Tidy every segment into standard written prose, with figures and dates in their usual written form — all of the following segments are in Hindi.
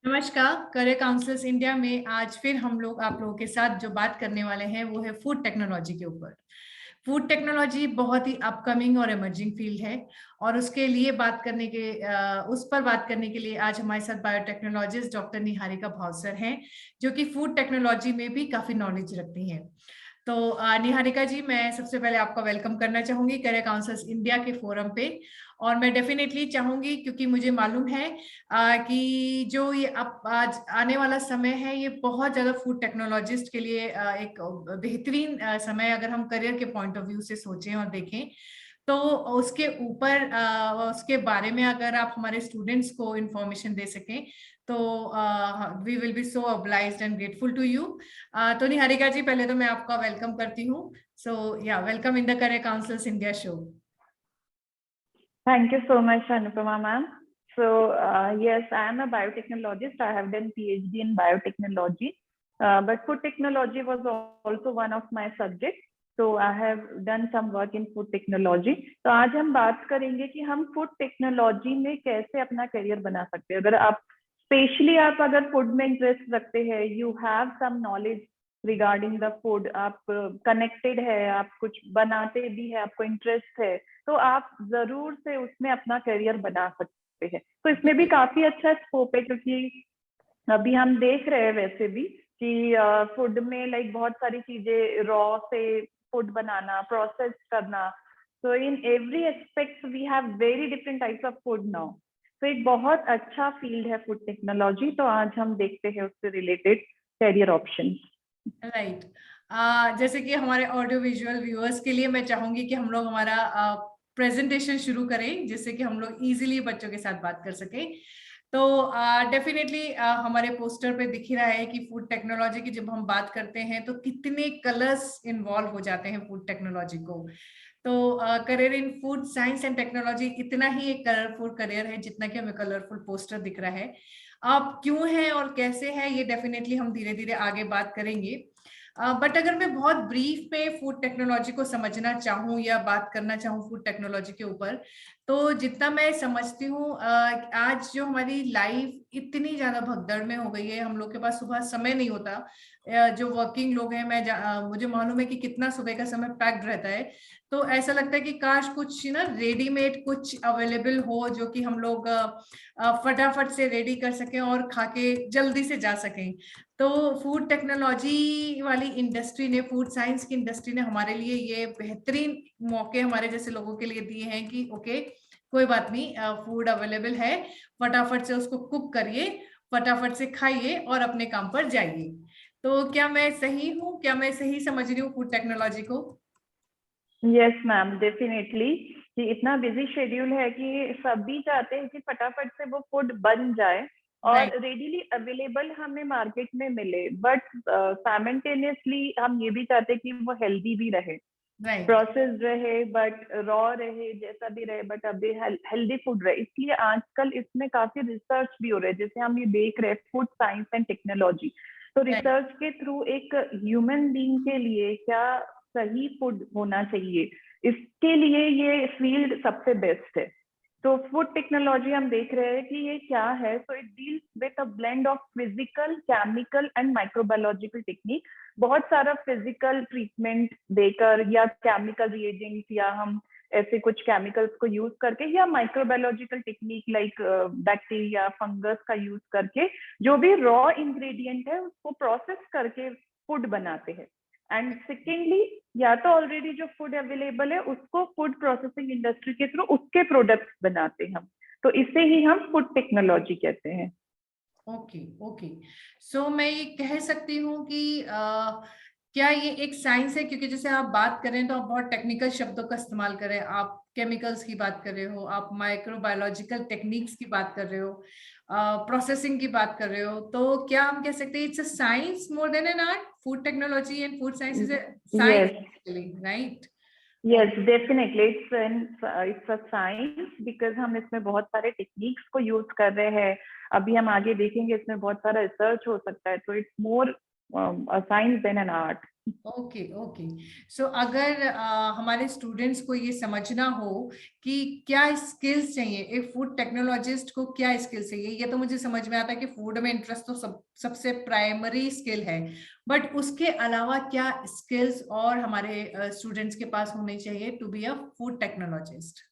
नमस्कार। करियर काउंसलर्स इंडिया में आज फिर हम लोग आप लोगों के साथ जो बात करने वाले हैं वो है फूड टेक्नोलॉजी के ऊपर। फूड टेक्नोलॉजी बहुत ही अपकमिंग और इमर्जिंग फील्ड है और उसके लिए उस पर बात करने के लिए आज हमारे साथ बायोटेक्नोलॉजिस्ट डॉक्टर निहारिका भावसर हैं, जो कि फूड टेक्नोलॉजी में भी काफी नॉलेज रखती हैं। तो निहारिका जी, मैं सबसे पहले आपका वेलकम करना चाहूंगी करियर काउंसलर्स इंडिया के फोरम पे। और मैं डेफिनेटली चाहूंगी, क्योंकि मुझे मालूम है कि जो ये अब आज आने वाला समय है ये बहुत ज्यादा फूड टेक्नोलॉजिस्ट के लिए एक बेहतरीन समय है। अगर हम करियर के पॉइंट ऑफ व्यू से सोचें और देखें तो उसके ऊपर उसके बारे में अगर आप हमारे स्टूडेंट्स को इंफॉर्मेशन दे सकें तो we will be so obliged and grateful to you. तो निहारिका जी, पहले तो मैं आपका वेलकम करती हूँ। So yeah welcome in the career counsellors India show. Thank you so much, Anupama ma'am. So yes, I am a biotechnologist. I have done PhD in biotechnology, but food technology was also one of my subjects. So I have done some work in food technology. तो आज हम बात करेंगे कि हम फूड टेक्नोलॉजी में कैसे अपना करियर बना सकते हैं। अगर आप स्पेशली आप अगर फूड में इंटरेस्ट रखते हैं, you have some knowledge regarding the food, आप कनेक्टेड है, आप कुछ बनाते भी है, आपको इंटरेस्ट है, तो आप जरूर से उसमें अपना करियर बना सकते हैं। तो इसमें भी काफी अच्छा स्कोप है, क्योंकि अभी हम देख रहे हैं वैसे भी कि फूड में लाइक बहुत सारी चीजें रॉ से फूड बनाना, प्रोसेस करना, तो in every aspect we have very different types of food now. तो एक बहुत अच्छा फील्ड है फूड टेक्नोलॉजी। तो आज हम देखते हैं उससे रिलेटेड करियर ऑप्शन। राइट। जैसे कि हमारे ऑडियो विजुअल व्यूअर्स के लिए मैं चाहूंगी कि हम लोग हमारा प्रेजेंटेशन शुरू करें, जिससे कि हम लोग इजीली बच्चों के साथ बात कर सकें। तो डेफिनेटली हमारे पोस्टर पे दिख ही रहा है कि फूड टेक्नोलॉजी की जब हम बात करते हैं तो कितने कलर्स इन्वॉल्व हो जाते हैं फूड टेक्नोलॉजी को। तो career in food science and technology इतना ही एक कलरफुल करियर है जितना कि हमें कलरफुल पोस्टर दिख रहा है। आप क्यों है और कैसे है ये डेफिनेटली हम धीरे धीरे आगे बात करेंगे। बट अगर मैं बहुत ब्रीफ में फूड टेक्नोलॉजी को समझना चाहूँ या बात करना चाहूँ फूड टेक्नोलॉजी के ऊपर, तो जितना मैं समझती हूँ आज जो हमारी लाइफ इतनी ज्यादा भगदड़ में हो गई है, हम लोग के पास सुबह समय नहीं होता। जो वर्किंग लोग हैं, मुझे मालूम है कि कितना सुबह का समय पैक्ड रहता है। तो ऐसा लगता है कि काश कुछ ना रेडीमेड कुछ अवेलेबल हो जो कि हम लोग फटाफट से रेडी कर सकें और खा के जल्दी से जा सकें। तो फूड टेक्नोलॉजी वाली इंडस्ट्री ने, फूड साइंस की इंडस्ट्री ने हमारे लिए ये बेहतरीन मौके हमारे जैसे लोगों के लिए दिए हैं कि ओके, कोई बात नहीं, फूड अवेलेबल है, फटाफट से उसको कुक करिए, फटाफट से खाइए और अपने काम पर जाइए। तो क्या मैं सही हूँ, क्या मैं सही समझ रही हूँ फूड टेक्नोलॉजी को? Yes ma'am, definitely. कि इतना बिजी शेड्यूल है कि सभी चाहते हैं कि फटाफट से वो फूड बन जाए और राइट। रेडीली अवेलेबल हमें मार्केट में मिले, बट साइमल्टेनियसली हम ये भी चाहते हैं कि वो हेल्दी भी रहे, राइट। प्रोसेस रहे, बट रॉ रहे, जैसा भी रहे, बट अभी हेल्दी फूड रहे। इसलिए आजकल इसमें काफी रिसर्च भी हो रहा है, जैसे हम ये देख रहे हैं फूड साइंस एंड टेक्नोलॉजी। तो राइट। रिसर्च के थ्रू एक ह्यूमन बीइंग के लिए क्या सही फूड होना चाहिए, इसके लिए ये फील्ड सबसे बेस्ट है। तो फूड टेक्नोलॉजी हम देख रहे हैं कि ये क्या है। So it deals with a blend of physical, chemical and microbiological technique. बहुत सारा फिजिकल ट्रीटमेंट देकर या केमिकल रिएजेंट्स या हम ऐसे कुछ केमिकल्स को यूज करके या microbiological technique like bacteria, fungus का यूज करके जो भी रॉ इंग्रेडिएंट है उसको प्रोसेस करके फूड बनाते हैं। एंड सेकेंडली, या तो ऑलरेडी जो फूड अवेलेबल है उसको फूड प्रोसेसिंग इंडस्ट्री के थ्रू उसके प्रोडक्ट्स बनाते हैं हम। तो इसे ही हम फूड टेक्नोलॉजी कहते हैं। ओके। ओके। सो मैं ये कह सकती हूँ कि क्या ये एक साइंस है? क्योंकि जैसे आप बात कर रहे हैं तो आप बहुत टेक्निकल शब्दों का इस्तेमाल कर रहे हैं। आप केमिकल्स की बात कर रहे हो, आप माइक्रोबायोलॉजिकल टेक्निक्स की बात कर रहे हो, प्रोसेसिंग की बात कर रहे हो। तो क्या हम कह सकते हैं it's a science more than an art? Food technology and food science is a science, yes, right? Yes, definitely it's a science, because हम इसमें बहुत सारे टेक्निक्स को यूज कर रहे हैं। अभी हम आगे देखेंगे इसमें बहुत सारा रिसर्च हो सकता है। तो it's more a science than an art. Okay okay so अगर हमारे स्टूडेंट्स को ये समझना हो कि क्या स्किल्स चाहिए, एक फूड टेक्नोलॉजिस्ट को क्या स्किल्स चाहिए, ये तो मुझे समझ में आता है कि फूड में इंटरेस्ट तो सबसे प्राइमरी स्किल है, बट उसके अलावा क्या स्किल्स और हमारे स्टूडेंट्स के पास होने चाहिए to be a food technologist?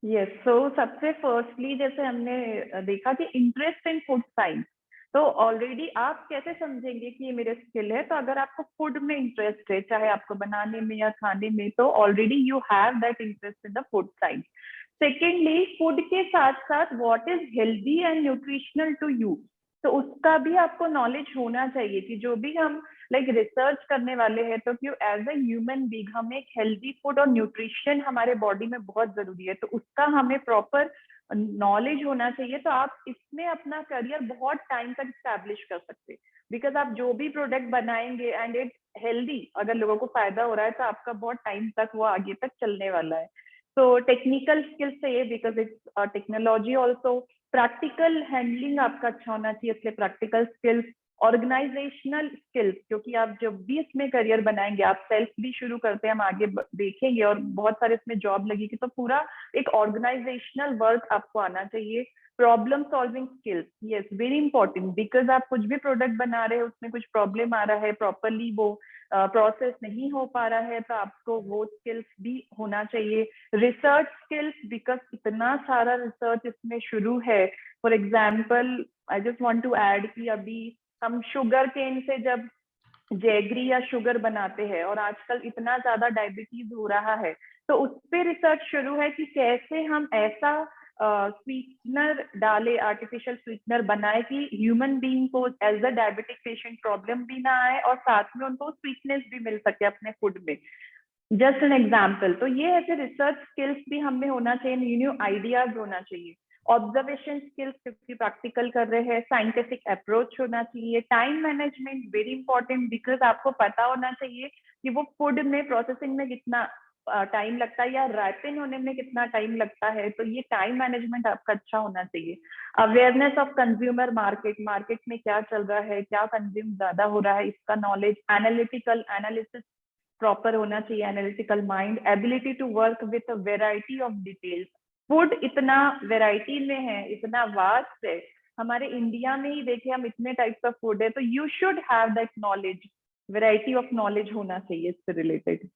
Yes, so सबसे फर्स्टली जैसे हमने देखा कि इंटरेस्ट इन फूड साइंस, तो ऑलरेडी आप कैसे समझेंगे कि ये मेरे स्किल है? तो अगर आपको फूड में इंटरेस्ट है, चाहे आपको बनाने में या खाने में, तो already you have that interest in the food science. Secondly, food के साथ साथ what is healthy and nutritional to you, तो उसका भी आपको नॉलेज होना चाहिए कि जो भी हम रिसर्च करने वाले हैं, तो क्यों एज अ ह्यूमन बीइंग हमें एक हेल्दी फूड और न्यूट्रिशन हमारे बॉडी में बहुत जरूरी है, तो उसका हमें प्रॉपर नॉलेज होना चाहिए. तो आप इसमें अपना करियर बहुत टाइम तक स्टैब्लिश कर सकते हैं, बिकॉज आप जो भी प्रोडक्ट बनाएंगे एंड इट हेल्दी, अगर लोगों को फायदा हो रहा है, तो आपका बहुत टाइम तक वो आगे तक चलने वाला है. तो टेक्निकल स्किल्स चाहिए because it's technology also. Practical handling आपका अच्छा होना चाहिए, इसलिए प्रैक्टिकल स्किल्स. ऑर्गेनाइजेशनल स्किल्स, क्योंकि आप जब भी इसमें करियर बनाएंगे, आप सेल्फ भी शुरू करते हैं, हम आगे देखेंगे, और बहुत सारे इसमें जॉब लगेगी, तो पूरा एक ऑर्गेनाइजेशनल वर्क आपको आना चाहिए. Problem solving skills, yes, very important, because आप कुछ भी प्रोडक्ट बना रहे हैं, उसमें कुछ प्रॉब्लम आ रहा है, प्रॉपरली वो प्रोसेस नहीं हो पा रहा है, तो आपको वो स्किल्स भी होना चाहिए. रिसर्च स्किल्स, बिकॉज इतना सारा रिसर्च इसमें शुरू है. For example, I just want to add कि अभी हम शुगर केन से जब जैगरी या शुगर बनाते हैं, और आजकल इतना ज्यादा डायबिटीज हो रहा है, तो उस पर रिसर्च शुरू है कि कैसे हम ऐसा स्वीटनर डाले, आर्टिफिशियल स्वीटनर बनाए कि ह्यूमन बीइंग को as a diabetic patient problem भी ना आए, और साथ में उनको स्वीटनेस भी मिल सके अपने फूड में. Just an example. तो ये ऐसे रिसर्च स्किल्स भी हमें होना चाहिए, न्यू आइडियाज होना चाहिए. ऑब्जर्वेशन स्किल्स, क्योंकि प्रैक्टिकल कर रहे हैं. साइंटिफिक अप्रोच होना चाहिए. Time management, very important, because आपको पता होना चाहिए कि वो फूड में प्रोसेसिंग में कितना टाइम लगता है, या रैपिन होने में कितना टाइम लगता है, तो ये टाइम मैनेजमेंट आपका अच्छा होना चाहिए. Awareness of consumer market, market में क्या चल रहा है, क्या कंज्यूम ज्यादा हो रहा है, इसका नॉलेज. एनालिटिकल एनालिसिस प्रॉपर होना चाहिए, analytical mind. Ability to work with a variety of details. Food इतना वेराइटी में है, इतना वास्ट है, हमारे इंडिया में ही देखिए हम इतने टाइप्स ऑफ फूड है, तो you should have that knowledge, variety of knowledge होना चाहिए इससे related.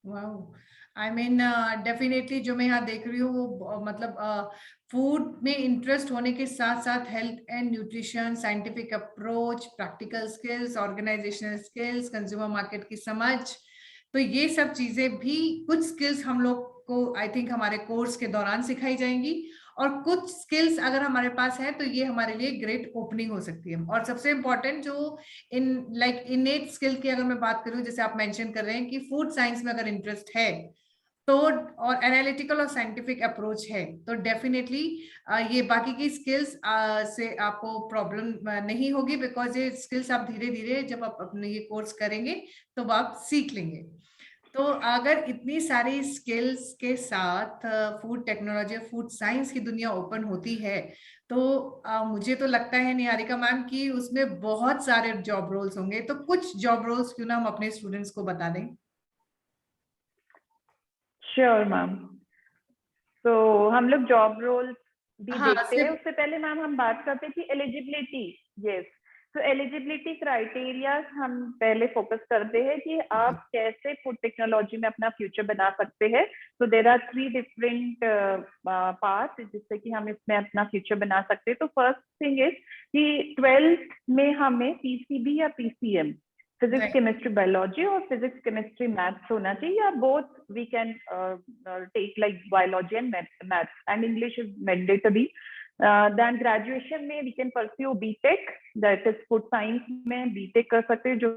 Wow, I mean definitely जो मैं यहाँ देख रही हूँ वो मतलब फूड में इंटरेस्ट होने के साथ साथ health and nutrition, scientific approach, practical skills, organisational skills, consumer market की समझ, तो ये सब चीजें भी कुछ स्किल्स हम लोग को आई थिंक हमारे कोर्स के दौरान सिखाई जाएंगी, और कुछ स्किल्स अगर हमारे पास है तो ये हमारे लिए ग्रेट ओपनिंग हो सकती है. और सबसे इंपॉर्टेंट जो इनेट स्किल की अगर मैं बात करूं, जैसे आप मेंशन कर रहे हैं कि फूड साइंस में अगर इंटरेस्ट है तो, और एनालिटिकल और साइंटिफिक अप्रोच है, तो डेफिनेटली ये बाकी की स्किल्स से आपको प्रॉब्लम नहीं होगी, बिकॉज ये स्किल्स आप धीरे धीरे जब आप अपने ये कोर्स करेंगे तो आप सीख लेंगे. तो अगर इतनी सारी स्किल्स के साथ फूड टेक्नोलॉजी, फूड साइंस की दुनिया ओपन होती है, तो मुझे तो लगता है निहारिका मैम कि उसमें बहुत सारे जॉब रोल्स होंगे. तो कुछ जॉब रोल्स क्यों ना हम अपने स्टूडेंट्स को बता दें. Sure ma'am. तो हम लोग जॉब रोल्स भी हाँ, देखते हैं. उससे पहले मैम हम बात करते हैं कि एलिजिबिलिटी. यस, तो एलिजिबिलिटी क्राइटेरिया हम पहले फोकस करते हैं कि आप कैसे फूड टेक्नोलॉजी में अपना फ्यूचर बना सकते हैं. तो देयर आर 3 डिफरेंट पार्ट्स जिससे कि हम इसमें अपना फ्यूचर बना सकते हैं. तो फर्स्ट थिंग इज कि 12th में हमें पीसीबी या पीसीएम, फिजिक्स केमिस्ट्री बायोलॉजी, और फिजिक्स केमिस्ट्री मैथ्स होना चाहिए, या both we can take like biology and maths, and English is mandatory. Then graduation में we can pursue BTech, that is food science में बीटेक कर सकते हैं जो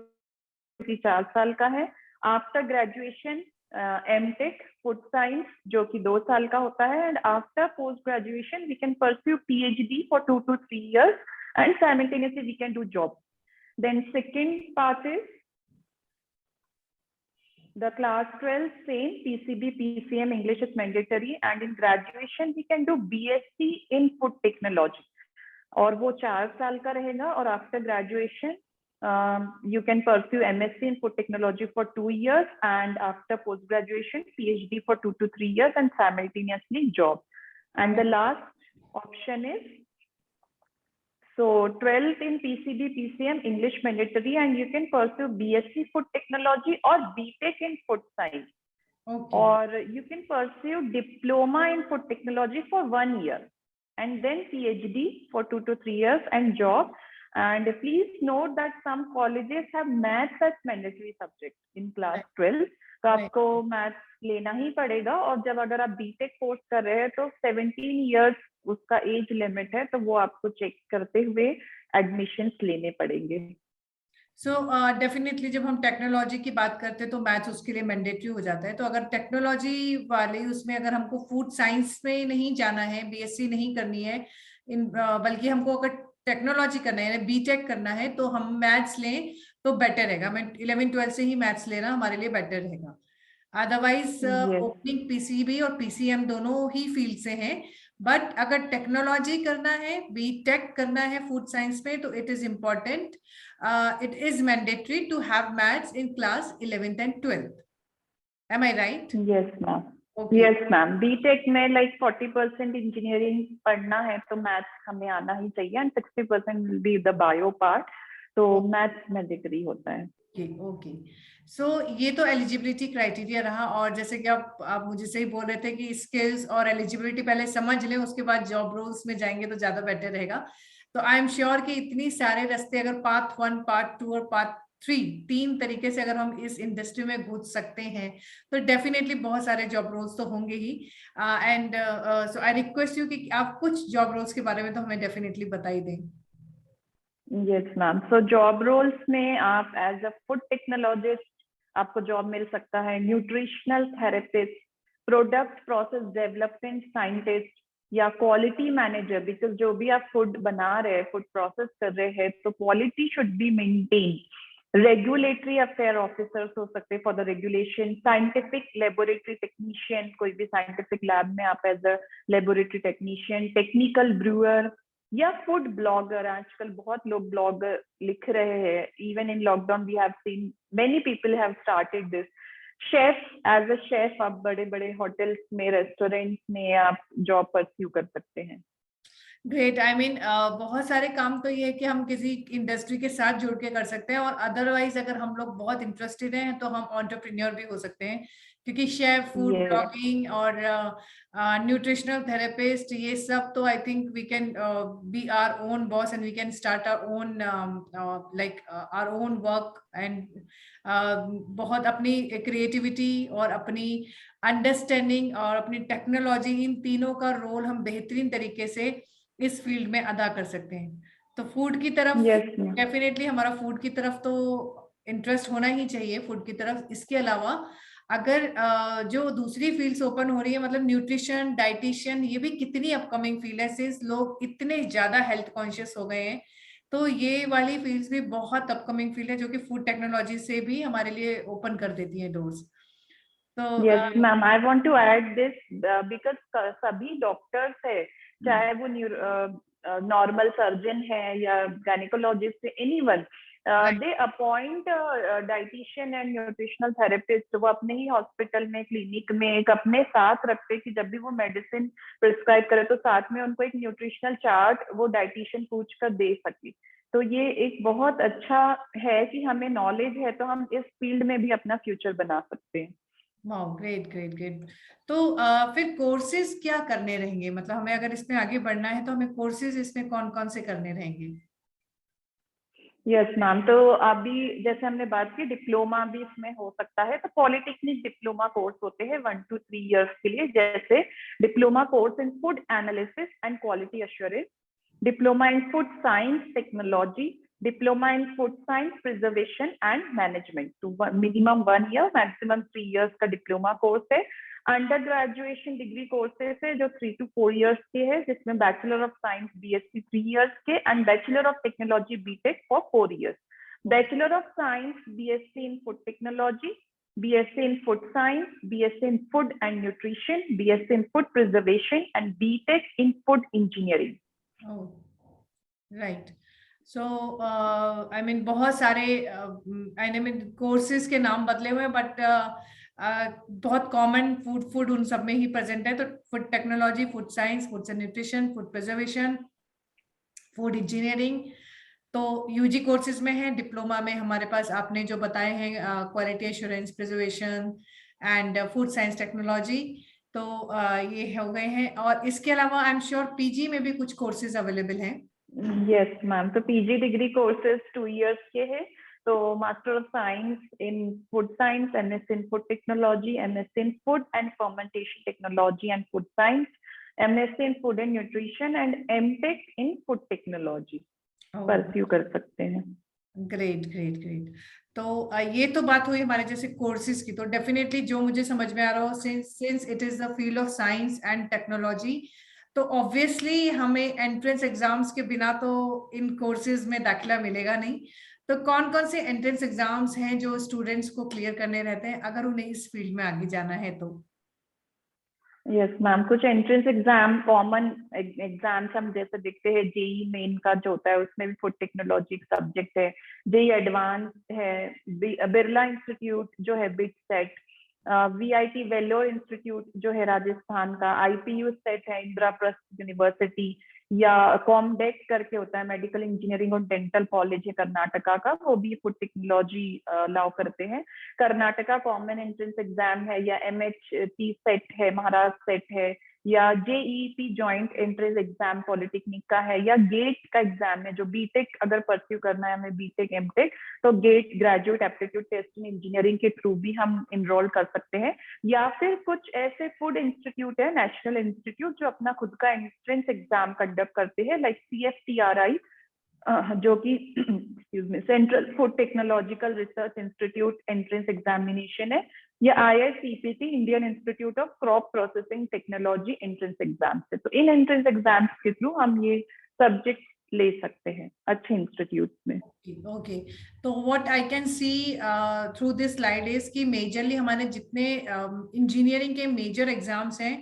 कि 4 साल का है. After graduation MTech food science जो कि 2 साल का होता है. And after post graduation we can pursue PhD for 2 to 3 years, and simultaneously we can do job. Then second part is the class 12 same PCB, PCM, English is mandatory, and in graduation we can do BSc in food technology, और वो 4 साल का रहेगा. और after graduation You can pursue MSc in food technology for 2 years, and after post graduation PhD for 2 to 3 years, and simultaneously job. And the last option is, so 12th in PCB PCM English mandatory, and you can pursue BSc food technology or BTech in food science. Okay. Or you can pursue diploma in food technology for 1 year, and then PhD for 2 to 3 years and job. And please note that some colleges have maths as mandatory subject in class 12. तो आपको मैथ्स लेना ही पड़ेगा, और जब अगर आप बीटेक कोर्स कर रहे हैं तो 17 इयर्स उसका एज लिमिट है, तो वो आपको चेक करते हुए एडमिशंस लेने पड़ेंगे। सो डेफिनेटली जब हम टेक्नोलॉजी की बात करते हैं तो मैथ्स उसके लिए मैंडेटरी हो जाता है। तो अगर टेक्नोलॉजी वाले उसमें अगर हमको फूड साइंस में नहीं जाना है, बीएससी नहीं करनी है, बल्कि हमको अगर टेक्नोलॉजी करना है, बीटेक करना है, तो हम मैथ्स लें तो बेटर रहेगा। मैं 11-12 से ही मैथ्स लेना हमारे लिए बेटर रहेगा। अदरवाइज ओपनिंग पीसीबी और पीसीएम दोनों ही फील्ड से हैं, बट अगर टेक्नोलॉजी करना है, बीटेक करना है फूड साइंस में, तो it is important, it is mandatory to have maths in class 11th and 12th. Am I right? Yes, ma'am. Okay. Yes, ma'am. BTech में like 40% engineering पढ़ना है तो maths हमें आना ही चाहिए, and 60% will be the bio part. तो maths mandatory होता है। ओके सो ये तो एलिजिबिलिटी क्राइटेरिया रहा। और जैसे कि आप मुझे सही बोल रहे थे कि स्किल्स और एलिजिबिलिटी पहले समझ लें, उसके बाद जॉब रोल्स में जाएंगे तो ज्यादा बेटर रहेगा। तो आई एम श्योर कि इतनी सारे रास्ते, अगर पार्ट 1, पार्ट 2 और पार्ट 3, 3 तरीके से अगर हम इस इंडस्ट्री में घुस सकते हैं तो डेफिनेटली बहुत सारे जॉब रोल्स तो होंगे ही। And so I request you कि आप कुछ जॉब रोल्स के बारे में तो हमें डेफिनेटली बता ही दें। Yes, ma'am. So job roles में आप as a food technologist आपको जॉब मिल सकता है, nutritional therapist, product process development scientist, या क्वालिटी मैनेजर, बिकॉज जो भी आप फूड बना रहे हैं, फूड प्रोसेस कर रहे हैं, तो quality should be maintain. Regulatory affair officers हो सकते हैं for the regulation, scientific laboratory technician, कोई भी साइंटिफिक लैब में आप as a laboratory technician, technical brewer, या फूड ब्लॉगर। आजकल बहुत लोग ब्लॉग लिख रहे हैं, even in lockdown we have seen many people have started this. Chef, as a chef आप बड़े बड़े होटल्स में, रेस्टोरेंट्स में आप जॉब परस्यू कर सकते हैं। ग्रेट। आई मीन बहुत सारे काम तो ये है कि हम किसी इंडस्ट्री के साथ जुड़ के कर सकते हैं, और अदरवाइज अगर हम लोग बहुत इंटरेस्टेड हैं तो हम एंटरप्रेन्योर भी हो सकते हैं, क्योंकि शेफ, फूड ब्लॉगिंग और न्यूट्रिशनल थेरेपिस्ट, ये सब तो I think we can be our own boss and we can start our own like our own work, and बहुत अपनी क्रिएटिविटी और अपनी अंडरस्टैंडिंग और अपनी टेक्नोलॉजी, इन तीनों का रोल हम बेहतरीन तरीके से इस फील्ड में अदा कर सकते हैं। तो फूड की तरफ डेफिनेटली हमारा फूड की तरफ तो इंटरेस्ट होना ही चाहिए, फूड की तरफ। इसके अलावा अगर जो दूसरी फील्ड्स ओपन हो रही है, मतलब न्यूट्रिशन, डाइटिशियन, ये भी कितनी अपकमिंग फील्ड है, सिंस लोग इतने ज्यादा हेल्थ कॉन्शियस हो गए हैं, तो ये वाली फील्ड्स भी बहुत अपकमिंग फील्ड है जो कि फूड टेक्नोलॉजी से भी हमारे लिए ओपन कर देती है डोर्स। तो yes ma'am, I want to add this because सभी डॉक्टर्स है, चाहे वो नॉर्मल सर्जन है या gynaecologist, anyone, they appoint dietitian and nutritional therapist. वो अपने ही हॉस्पिटल में, क्लिनिक में एक अपने साथ रखते कि जब भी वो मेडिसिन प्रिस्क्राइब करे तो साथ में उनको एक न्यूट्रिशनल चार्ट वो डाइटिशियन पूछ कर दे सके। तो ये एक बहुत अच्छा है कि हमें नॉलेज है तो हम इस फील्ड में भी अपना फ्यूचर बना सकते हैं। Wow, great great great. तो फिर कोर्सेज क्या करने रहेंगे, मतलब हमें अगर इसमें आगे बढ़ना है तो हमें कोर्सेज इसमें कौन कौन से करने रहेंगे? यस मैम, तो अभी जैसे हमने बात की, डिप्लोमा भी इसमें हो सकता है। तो पॉलिटेक्निक डिप्लोमा कोर्स होते हैं 1 to 3 इयर्स के लिए, जैसे diploma course in food analysis and quality assurance, diploma in food science technology, diploma in food science preservation and management. तो मिनिमम 1 ईयर, मैक्सिमम 3 इयर्स का डिप्लोमा कोर्स है। अंडर ग्रेजुएशन डिग्री कोर्सेस है जो 3 to 4 इयर्स के हैं, जिसमें bachelor of science BSc 3 years के, and bachelor of technology BTech for 4 years. Bachelor of science BSc in food technology, BSc in food science, BSc in food and nutrition, BSc in food preservation, and BTech in food engineering. Oh, right. So I mean बहुत सारे आई मीन कोर्सेज के नाम बदले हुए हैं, बट बहुत कॉमन फूड उन सब में ही प्रेजेंट है। तो food technology, food science, foods and nutrition, food preservation, food engineering, तो यूजी कोर्सेज में है। डिप्लोमा में हमारे पास आपने जो बताए हैं quality assurance, preservation and food science technology, तो ये हो गए हैं। और इसके अलावा आई एम श्योर पीजी में भी कुछ कोर्सेज अवेलेबल हैं। यस मैम, तो पीजी डिग्री कोर्सेज 2 years के हैं। तो master of science in food science, MSc in food technology, MSc in food and fermentation technology and food science, MSc in food and nutrition and MTech in food technology pursue कर सकते हैं। Great great great. तो ये तो बात हुई हमारे जैसे कोर्सेज की। तो डेफिनेटली जो मुझे समझ में आ रहा हो, since it is the field of science and technology, तो ऑब्वियसली हमें एंट्रेंस एग्जाम्स के बिना तो इन कोर्सेज में दाखिला मिलेगा नहीं। तो कौन कौन से एंट्रेंस एग्जाम्स हैं जो स्टूडेंट्स को क्लियर करने रहते हैं अगर उन्हें इस फील्ड में आगे जाना है तो? यस मैम, कुछ एंट्रेंस एग्जाम, कॉमन एग्जाम्स हम जैसे देखते हैं, जेई मेन का जो होता है उसमें भी फूड टेक्नोलॉजी एक सब्जेक्ट है। जेई एडवांस है, बिरला इंस्टीट्यूट जो है BITSAT, VIT Vellore institute जो है राजस्थान का, आईपीयू सेट है इंद्रप्रस्थ यूनिवर्सिटी, या कॉमडेक करके होता है मेडिकल इंजीनियरिंग और डेंटल कॉलेज है कर्नाटका का, वो भी फूड टेक्नोलॉजी अलाउ करते हैं। कर्नाटका कॉमन एंट्रेंस एग्जाम है, या एमएचटी सेट है महाराष्ट्र सेट है, या जेईपी जॉइंट एंट्रेंस एग्जाम पॉलिटेक्निक का है, या गेट का एग्जाम है जो बीटेक अगर परस्यू करना है हमें, बीटेक एमटेक, तो GATE graduate aptitude test in engineering के थ्रू भी हम इनरोल कर सकते हैं। या फिर कुछ ऐसे फूड इंस्टीट्यूट है, नेशनल इंस्टीट्यूट, जो अपना खुद का एंट्रेंस एग्जाम कंडक्ट करते हैं, लाइक CFTRI जो कि central food technological research institute entrance examination है, या IICPT Indian institute of crop processing technology entrance exam है। तो इन एंट्रेंस एग्जाम्स के थ्रू हम ये सब्जेक्ट ले सकते हैं अच्छे इंस्टीट्यूट में। ओके, तो what I can see through this slide is कि मेजरली हमारे जितने इंजीनियरिंग के मेजर एग्जाम्स हैं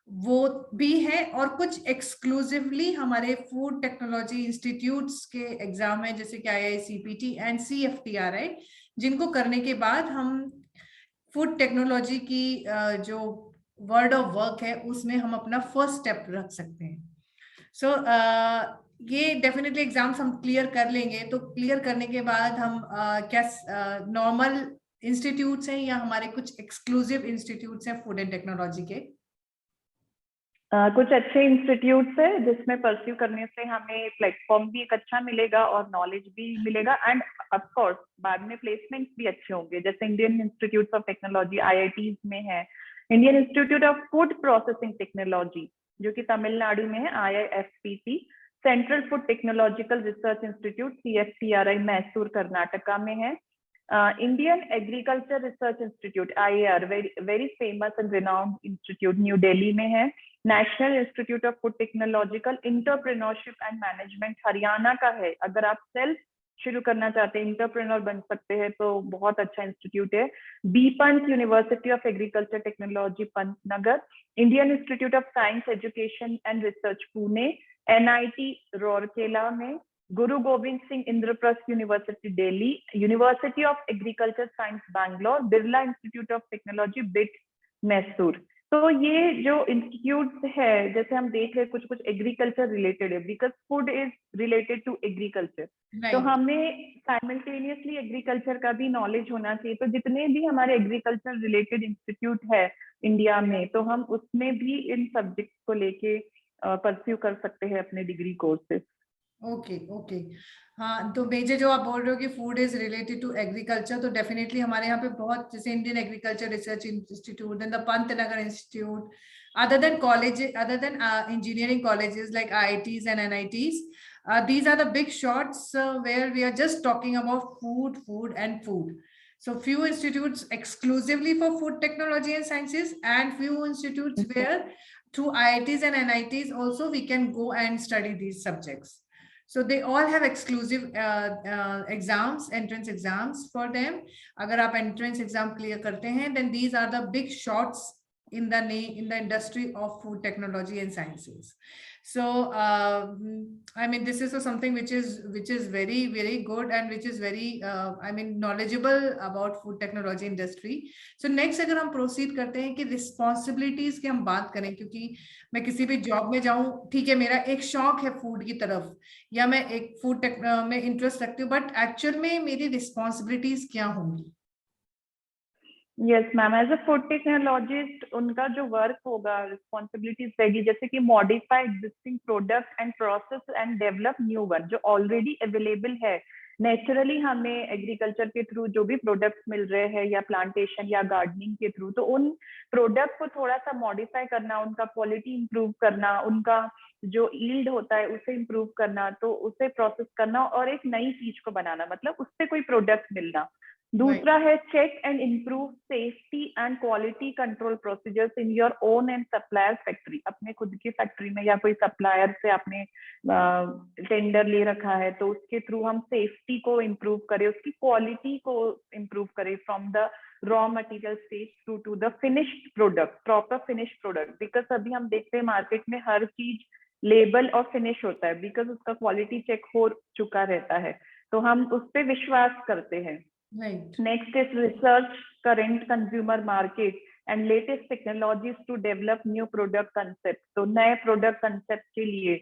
वो भी है, और कुछ एक्सक्लूसिवली हमारे फूड टेक्नोलॉजी इंस्टीट्यूट्स के एग्जाम है, जैसे कि IICPT एंड CFTRI, जिनको करने के बाद हम फूड टेक्नोलॉजी की जो वर्ड ऑफ वर्क है उसमें हम अपना फर्स्ट स्टेप रख सकते हैं। सो ये डेफिनेटली एग्जाम्स हम क्लियर कर लेंगे। तो क्लियर करने के बाद हम क्या नॉर्मल इंस्टीट्यूट्स हैं या हमारे कुछ एक्सक्लूसिव इंस्टीट्यूट्स हैं फूड एंड टेक्नोलॉजी के? कुछ अच्छे इंस्टीट्यूट्स है जिसमें परस्यू करने से हमें प्लेटफॉर्म भी एक अच्छा मिलेगा और नॉलेज भी मिलेगा, एंड ऑफ कोर्स बाद में प्लेसमेंट्स भी अच्छे होंगे। जैसे Indian institute of technology IITs में है, Indian institute of food processing technology जो कि तमिलनाडु में है, IIFPT, central food technological research institute CFTRI Mysore Karnataka में है, Indian agriculture research institute IAR very famous and renowned institute new Delhi में है, national institute of food technological entrepreneurship and management Haryana का है। अगर आप सेल्फ शुरू करना चाहते हैं, इंटरप्रेन्योर बन सकते हैं, तो बहुत अच्छा इंस्टीट्यूट है। B Pant university of agriculture technology Pantnagar, Indian institute of science education and research Pune, NIT Rourkela में, Guru Gobind Singh Indraprastha university Delhi, university of agriculture science Bangalore, Birla institute of technology BIT Mysore. तो ये जो इंस्टीट्यूट है, जैसे हम देख रहे हैं कुछ कुछ एग्रीकल्चर रिलेटेड है, because food is related to agriculture, तो हमें साइमल्टेनियसली एग्रीकल्चर का भी नॉलेज होना चाहिए। तो जितने भी हमारे एग्रीकल्चर रिलेटेड इंस्टीट्यूट है इंडिया में, तो हम उसमें भी इन सब्जेक्ट को लेके परस्यू कर सकते हैं अपने डिग्री कोर्सेज। ओके ओके, हाँ, तो मेजर जो आप बोल रहे हो कि food is related to agriculture, तो डेफिनेटली हमारे यहाँ पे बहुत, जैसे Indian agriculture research institute and the Pantnagar institute, other than college, other than engineering colleges like IITs and NITs, these are the big shots where we are just talking about food and food. So few institutes exclusively for food technology and sciences, and few institutes where through IITs and NITs also we can go and study these subjects. So they all have exclusive exams, entrance exams for them. अगर आप entrance exam clear करते हैं, then these are the big shots in the industry of food technology and sciences. So I mean this is something which is very very good and which is very I mean knowledgeable about food technology industry. So next अगर हम प्रोसीड करते हैं कि रिस्पॉन्सिबिलिटीज की हम बात करें, क्योंकि मैं किसी भी जॉब में जाऊं, ठीक है मेरा एक शौक है फूड की तरफ या मैं एक फूड टेक में इंटरेस्ट रखती हूँ, बट एक्चुअल में मेरी रिस्पॉन्सिबिलिटीज क्या होंगी? Yes ma'am, as a food technologist उनका जो वर्क होगा, रिस्पॉन्सिबिलिटीज रहेगी, जैसे कि modify existing product and process and develop new one जो ऑलरेडी अवेलेबल है। नेचुरली हमें एग्रीकल्चर के थ्रू जो भी प्रोडक्ट्स मिल रहे हैं या प्लांटेशन या गार्डनिंग के थ्रू, तो उन प्रोडक्ट को थोड़ा सा मॉडिफाई करना, उनका क्वालिटी इंप्रूव करना, उनका जो ईल्ड होता है उसे इंप्रूव करना, तो उसे प्रोसेस करना और एक नई चीज को बनाना, मतलब उससे कोई प्रोडक्ट मिलना। दूसरा है check and improve safety and quality control procedures in your own and supplier factory. अपने खुद की फैक्ट्री में या कोई सप्लायर से आपने टेंडर ले रखा है, तो उसके थ्रू हम सेफ्टी को इम्प्रूव करें, उसकी क्वालिटी को इम्प्रूव करें from the raw material stage through to the finished product, proper finished product. Because अभी हम देखते हैं मार्केट में हर चीज लेबल और फिनिश होता है, बिकॉज उसका क्वालिटी चेक हो चुका रहता है, तो हम उस पर विश्वास करते हैं। Right. Next is research current consumer market and latest technologies to develop new product concepts. तो नए प्रोडक्ट कंसेप्ट के लिए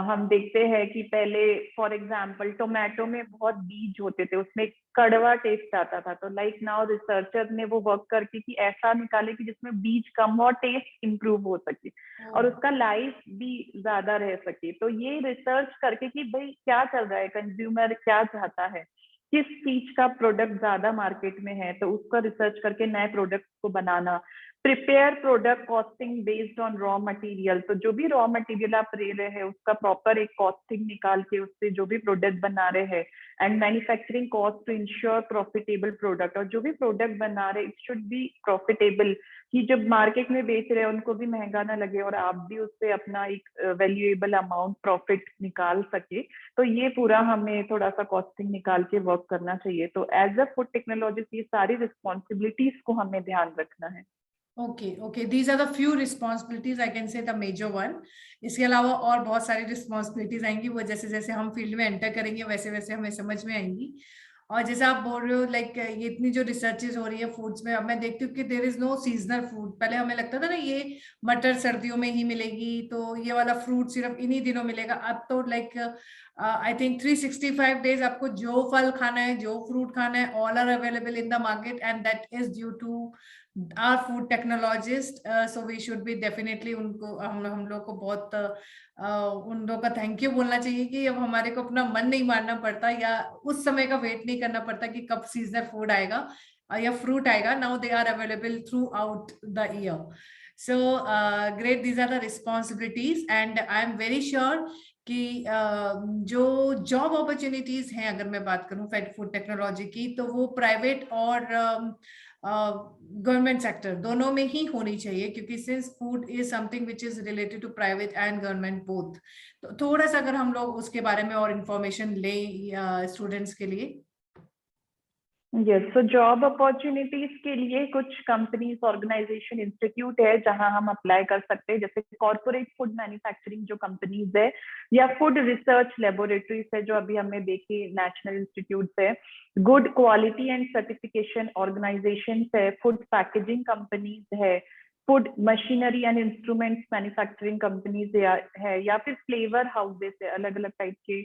हम देखते हैं कि पहले फॉर एग्जांपल टोमेटो में बहुत बीज होते थे, उसमें कड़वा टेस्ट आता था, तो लाइक नाउ रिसर्चर ने वो वर्क करके कि ऐसा निकाले कि जिसमें बीज कम हो और टेस्ट इंप्रूव हो सके और उसका लाइफ भी ज्यादा रह सके। तो ये रिसर्च करके कि भाई क्या चल रहा है, कंज्यूमर क्या चाहता है, किस चीज का प्रोडक्ट ज्यादा मार्केट में है, तो उसका रिसर्च करके नए प्रोडक्ट्स को बनाना। Prepare product costing based on raw material, तो जो भी रॉ मटेरियल आप ले रहे हैं उसका प्रॉपर एक कॉस्टिंग निकाल के उससे जो भी प्रोडक्ट बना रहे हैं, and manufacturing cost to ensure profitable product. और जो भी प्रोडक्ट बना रहे इट शुड बी प्रॉफिटेबल, कि जब मार्केट में बेच रहे हैं उनको भी महंगा ना लगे और आप भी उससे अपना एक वैल्यूएबल अमाउंट प्रॉफिट निकाल सके। तो ये पूरा हमें थोड़ा सा कॉस्टिंग निकाल के वर्क करना चाहिए। तो एज अ फूड टेक्नोलॉजिस्ट ये सारी रिस्पॉन्सिबिलिटीज को हमें ध्यान रखना है। Okay, these are the few responsibilities, I can say the major one. इसके अलावा और बहुत सारी रिस्पॉन्सिबिलिटीज आएंगी, वो जैसे जैसे हम फील्ड में एंटर करेंगे वैसे वैसे हमें समझ में आएंगी। और जैसे आप बोल रहे हो लाइक ये इतनी जो रिसर्चेज हो रही है फूड्स में, अब मैं देखती हूँ कि there is no seasonal food. पहले हमें लगता था ना ये मटर सर्दियों में ही मिलेगी, तो ये वाला फ्रूट सिर्फ इन्हीं दिनों मिलेगा। अब तो लाइक आई थिंक 365 डेज आपको जो फल खाना है, जो फ्रूट खाना है, all are available in the market, and that is due to our food technologist. So we should be definitely उनको हम लोग को बहुत उन लोगों का थैंक यू बोलना चाहिए कि अब हमारे को अपना मन नहीं मारना पड़ता या उस समय का वेट नहीं करना पड़ता कि कब सीजनल फूड आएगा या फ्रूट आएगा। Now they are available throughout the year. So great, these are the responsibilities and I am very sure कि जो जॉब अपॉर्चुनिटीज हैं, अगर मैं बात करूं फूड टेक्नोलॉजी की, तो वो प्राइवेट और गवर्नमेंट सेक्टर दोनों में ही होनी चाहिए, क्योंकि since food is something which is related to private and government both. तो थोड़ा सा अगर हम लोग उसके बारे में और इंफॉर्मेशन लें स्टूडेंट्स के लिए। यस, तो जॉब अपॉर्चुनिटीज के लिए कुछ कंपनीज, ऑर्गेनाइजेशन, इंस्टीट्यूट है जहां हम अप्लाई कर सकते हैं, जैसे कॉर्पोरेट फूड मैन्युफैक्चरिंग जो कंपनीज है, या फूड रिसर्च लेबोरेटरीज है जो अभी हमने देखी, नेशनल इंस्टीट्यूट है, good quality and certification organisation है, फूड पैकेजिंग कंपनीज है, food machinery and instruments manufacturing companies है, या फिर फ्लेवर हाउसेस है, अलग अलग टाइप के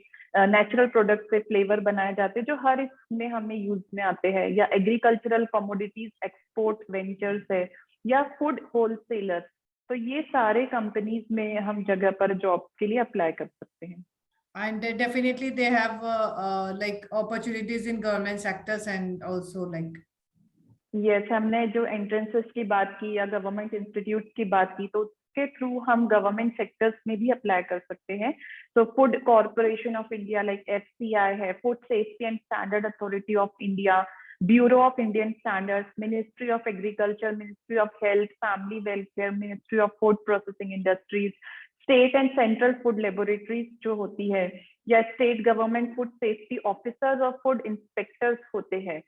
नेचुरल प्रोडक्ट से फ्लेवर बनाए जाते हैं जो हर इसमें हमें यूज में आते हैं, या एग्रीकल्चरल कमोडिटीज एक्सपोर्ट वेंचर्स है, या फूड होलसेलर। तो ये सारे कंपनीज में हम जगह पर जॉब के लिए अप्लाई कर सकते हैं। And definitely they have like opportunities in government sectors and also like yes, हमने जो एंट्रेंसेस की बात की या गवर्नमेंट इंस्टीट्यूट की बात की, तो उसके थ्रू हम गवर्नमेंट सेक्टर्स में भी अप्लाई कर सकते हैं। तो food corporation of India like FCI है, food safety and standard authority of India, bureau of Indian standards, ministry of agriculture, ministry of health family welfare, ministry of food processing industries, state and central food laboratories जो होती है, या state government food safety officers और फूड इंस्पेक्टर्स होते हैं।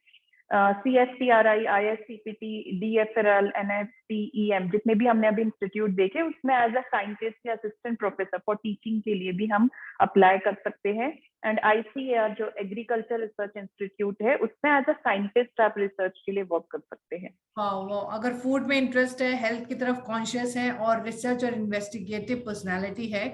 CSPRI, ISCPT, DFRL, NSTEM, जितने भी हमने अभी इंस्टीट्यूट देखे उसमें एज अ साइंटिस्ट या असिस्टेंट प्रोफेसर फॉर टीचिंग के लिए भी हम अप्लाई कर सकते हैं। एंड ICAR जो एग्रीकल्चर रिसर्च इंस्टीट्यूट है उसमें एज अ साइंटिस्ट आप रिसर्च के लिए वर्क कर सकते हैं। वो अगर फूड में इंटरेस्ट है, हेल्थ की तरफ कॉन्शियस है और रिसर्च और इन्वेस्टिगेटिव पर्सनालिटी है,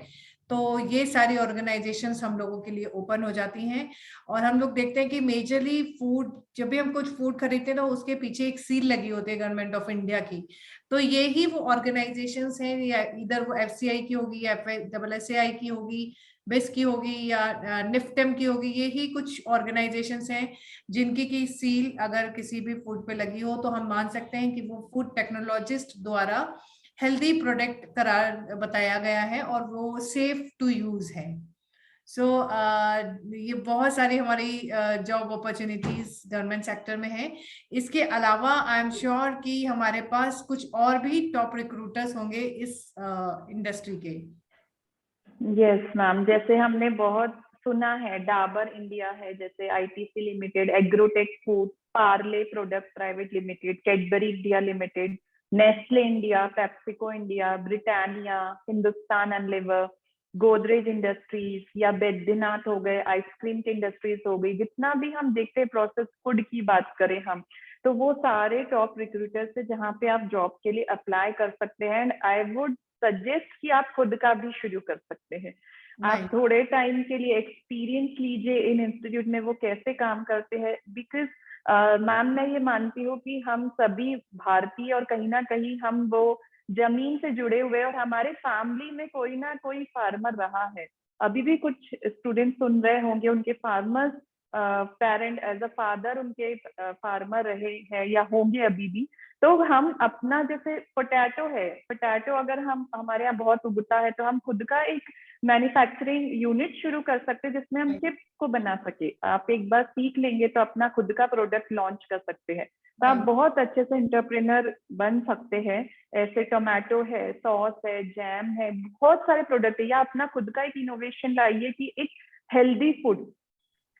तो ये सारी ऑर्गेनाइजेशंस हम लोगों के लिए ओपन हो जाती हैं। और हम लोग देखते हैं कि मेजरली फूड, जब भी हम कुछ फूड खरीदते हैं तो उसके पीछे एक सील लगी होती है गवर्नमेंट ऑफ इंडिया की। तो ये ही वो ऑर्गेनाइजेशंस हैं, या इधर वो FCI की होगी या FSSAI की होगी, बिस की होगी या निफ्टेम की होगी, ये ही कुछ ऑर्गेनाइजेशंस हैं जिनकी की सील अगर किसी भी फूड पे लगी हो तो हम मान सकते हैं कि वो फूड टेक्नोलॉजिस्ट द्वारा हेल्दी प्रोडक्ट करार बताया गया है और वो सेफ टू यूज है। सो ये बहुत सारी हमारी जॉब अपॉर्चुनिटीज गवर्नमेंट सेक्टर में है। इसके अलावा आई एम श्योर कि हमारे पास कुछ और भी टॉप रिक्रूटर्स होंगे इस इंडस्ट्री के। यस मैम, जैसे हमने बहुत सुना है, डाबर इंडिया है, जैसे ITC limited, Agrotech food, Parle product private limited, Cadbury India limited, Nestle India, PepsiCo India, Britannia, Hindustan Unilever, Godrej industries या बैद्यनाथ हो गए, आइसक्रीम की इंडस्ट्रीज हो गई, जितना भी हम देखते हैं प्रोसेस फूड की बात करें हम, तो वो सारे टॉप रिक्रूटर्स है जहाँ पे आप जॉब के लिए अप्लाई कर सकते हैं। एंड आई वुड सजेस्ट कि आप खुद का भी शुरू कर सकते हैं। आप थोड़े टाइम के लिए एक्सपीरियंस लीजिए इन इंस्टीट्यूट में वो कैसे काम करते हैं, बिकॉज मैम मैं ये मानती हूँ कि हम सभी भारतीय और कहीं ना कहीं हम वो जमीन से जुड़े हुए, और हमारे फैमिली में कोई ना कोई फार्मर रहा है। अभी भी कुछ स्टूडेंट सुन रहे होंगे, उनके farmers parent as a father उनके फार्मर रहे हैं या होंगे अभी भी। तो हम अपना, जैसे पोटैटो है, पोटैटो अगर हम हमारे यहाँ बहुत उगता है तो हम खुद का एक मैन्युफैक्चरिंग यूनिट शुरू कर सकते हैं जिसमें हम चिप्स को बना सके। आप एक बार सीख लेंगे तो अपना खुद का प्रोडक्ट लॉन्च कर सकते हैं, तो आप बहुत अच्छे से एंटरप्रेन्योर बन सकते हैं। ऐसे टोमेटो है, सॉस है, जैम है, बहुत सारे प्रोडक्ट है, या अपना खुद का एक इनोवेशन लाइए कि एक healthy food.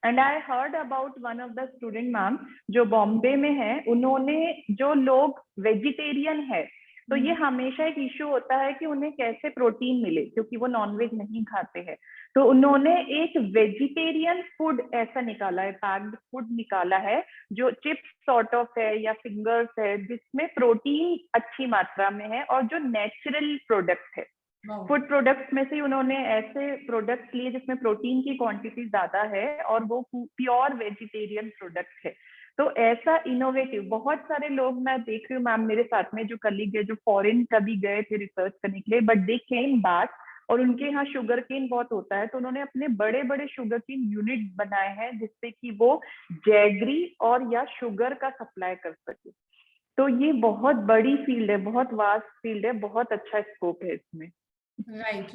And I heard about one of the student ma'am जो बॉम्बे में है, उन्होंने, जो लोग वेजिटेरियन है तो ये हमेशा एक इश्यू होता है कि उन्हें कैसे प्रोटीन मिले क्योंकि वो नॉनवेज नहीं खाते हैं, तो उन्होंने एक वेजिटेरियन फूड ऐसा निकाला है, पैक्ड फूड निकाला है जो चिप्स सॉर्ट ऑफ है या फिंगर्स है, जिसमें प्रोटीन अच्छी मात्रा में है और जो नेचुरल प्रोडक्ट है। फूड प्रोडक्ट्स में से उन्होंने ऐसे प्रोडक्ट्स लिए जिसमें प्रोटीन की क्वांटिटी ज्यादा है और वो प्योर वेजिटेरियन प्रोडक्ट है। तो ऐसा इनोवेटिव बहुत सारे लोग मैं देख रही हूँ मैम, मेरे साथ में जो कलीग है जो फॉरेन कभी गए थे रिसर्च करने के लिए, बट दे केम बैक, और उनके यहाँ शुगर केन बहुत होता है तो उन्होंने अपने बड़े बड़े शुगर केन यूनिट बनाए हैं जिससे कि वो जैगरी और या शुगर का सप्लाई कर सके। तो ये बहुत बड़ी फील्ड है, बहुत वास्ट फील्ड है, बहुत अच्छा स्कोप है इसमें। राइट।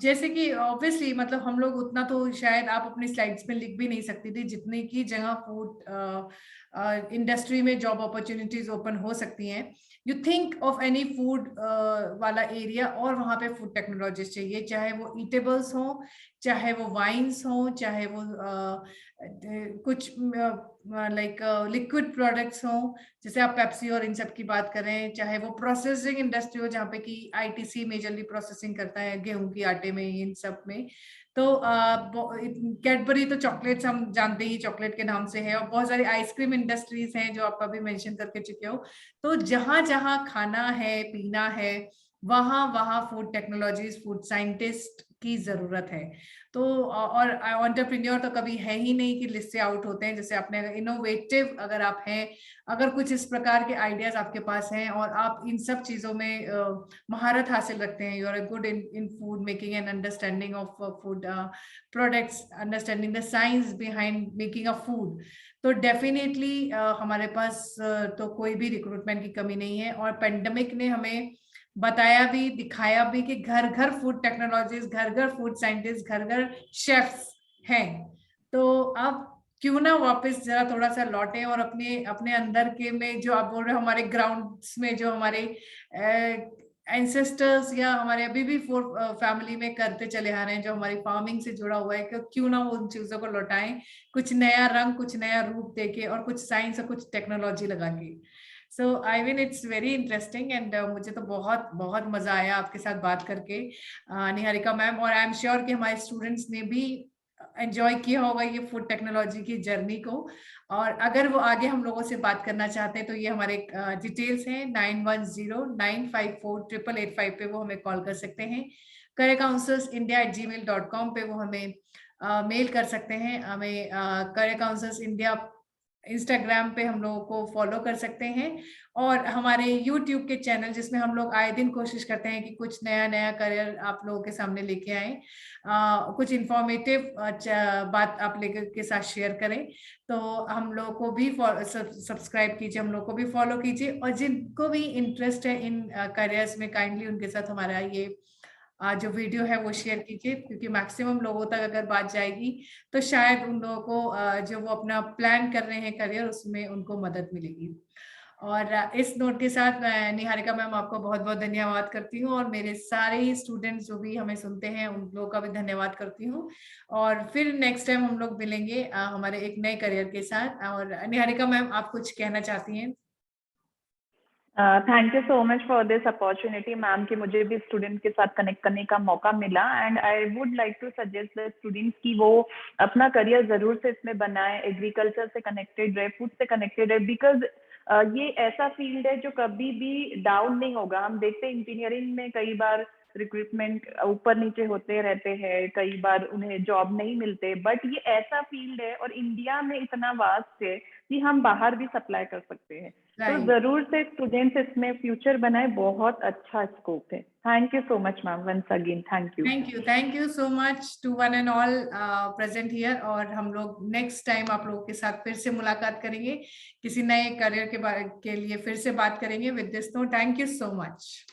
जैसे कि ऑब्वियसली मतलब हम लोग उतना तो शायद आप अपनी स्लाइड्स में लिख भी नहीं सकती थी जितने की जगह फूड इंडस्ट्री में जॉब अपॉर्चुनिटीज ओपन हो सकती हैं। You think of any food वाला एरिया और वहाँ पे फूड टेक्नोलॉजिस्ट चाहिए, चाहे वो ईटेबल्स हो, चाहे वो वाइन्स हो, चाहे वो कुछ लाइक लिक्विड प्रोडक्ट्स हो, जैसे आप पेप्सी और इन सब की बात करें, चाहे वो प्रोसेसिंग इंडस्ट्री हो जहाँ पे कि ITC मेजरली प्रोसेसिंग करता है गेहूं की आटे में, इन सब में। तो कैडबरी तो चॉकलेट्स हम जानते ही चॉकलेट के नाम से है, और बहुत सारी आइसक्रीम इंडस्ट्रीज हैं जो आप अभी मेंशन करके चुके हो। तो जहां जहां खाना है, पीना है, वहां वहां फूड टेक्नोलॉजीज, फूड साइंटिस्ट की जरूरत है। तो और एंटरप्रेन्योर तो कभी है ही नहीं कि लिस्ट से आउट होते हैं। जैसे आपने इनोवेटिव अगर आप हैं, अगर कुछ इस प्रकार के आइडियाज आपके पास हैं और आप इन सब चीजों में महारत हासिल रखते हैं, you are good in food making and understanding of food products, understanding the science behind making a food, तो डेफिनेटली हमारे पास तो कोई भी रिक्रूटमेंट की कमी नहीं है। और पेंडेमिक ने हमें बताया भी, दिखाया भी कि घर घर फूड टेक्नोलॉजीज, घर घर फूड साइंटिस्ट, घर घर शेफ्स हैं। तो अब क्यों ना वापस जरा थोड़ा सा लौटे और अपने अपने अंदर के में जो आप बोल रहे हो, हमारे ग्राउंड्स में जो हमारे एंसेस्टर्स या हमारे अभी भी फैमिली में करते चले आ रहे हैं, जो हमारी फार्मिंग से जुड़ा हुआ है, क्यों ना वो उन चीजों को लौटाएं, कुछ नया रंग, कुछ नया रूप देके, और कुछ साइंस और कुछ टेक्नोलॉजी लगा के। So I mean it's very interesting, and मुझे तो बहुत बहुत मजा आया आपके साथ बात करके, निहारिका मैम। और आई एम श्योर कि हमारे स्टूडेंट्स ने भी एंजॉय किया होगा ये फूड टेक्नोलॉजी की जर्नी को। और अगर वो आगे हम लोगों से बात करना चाहते हैं तो ये हमारे डिटेल्स हैं 9109548885 पे वो हमें कॉल कर सकते हैं। careercounselorsindia@gmail.com पे वो हमें मेल कर सकते हैं। हमें करियर काउंसलर्स इंडिया इंस्टाग्राम पे हम लोगों को फॉलो कर सकते हैं, और हमारे यूट्यूब के चैनल, जिसमें हम लोग आए दिन कोशिश करते हैं कि कुछ नया नया करियर आप लोगों के सामने लेके आए, कुछ इंफॉर्मेटिव बात आप लेकर के साथ शेयर करें। तो हम लोगों को भी सब्सक्राइब कीजिए, हम लोग को भी फॉलो कीजिए, और जिनको भी इंटरेस्ट है इन करियर्स में, काइंडली उनके साथ हमारा ये जो वीडियो है वो शेयर कीजिए, क्योंकि मैक्सिमम लोगों तक अगर बात जाएगी तो शायद उन लोगों को जो वो अपना प्लान कर रहे हैं करियर, उसमें उनको मदद मिलेगी। और इस नोट के साथ मैं निहारिका मैम आपको बहुत बहुत धन्यवाद करती हूँ, और मेरे सारे ही स्टूडेंट्स जो भी हमें सुनते हैं उन लोगों का भी धन्यवाद करती हूँ। और फिर नेक्स्ट टाइम हम लोग मिलेंगे हमारे एक नए करियर के साथ। और निहारिका मैम, आप कुछ कहना चाहती हैं? Thank you so much for this opportunity ma'am, कि मुझे भी स्टूडेंट के साथ कनेक्ट करने का मौका मिला। And I would like to suggest the students कि वो अपना करियर जरूर से इसमें बनाए, एग्रीकल्चर से कनेक्टेड रहे, फूड से कनेक्टेड रहे, बिकॉज ये ऐसा फील्ड है जो कभी भी डाउन नहीं होगा। हम देखते हैं इंजीनियरिंग में कई बार रिक्रूटमेंट ऊपर नीचे होते रहते हैं, कई बार उन्हें जॉब नहीं मिलते, बट ये ऐसा फील्ड है और इंडिया में इतना वास्ट है कि हम बाहर भी सप्लाई कर सकते हैं। तो जरूर से स्टूडेंट्स इसमें फ्यूचर बनाए, बहुत अच्छा स्कोप है। Thank you so much ma'am, once again thank you. Thank you so much to one and all present here. और हम लोग नेक्स्ट टाइम आप लोगों के साथ फिर से मुलाकात करेंगे, किसी नए करियर के बारे के लिए फिर से बात करेंगे। With this note, thank you so much.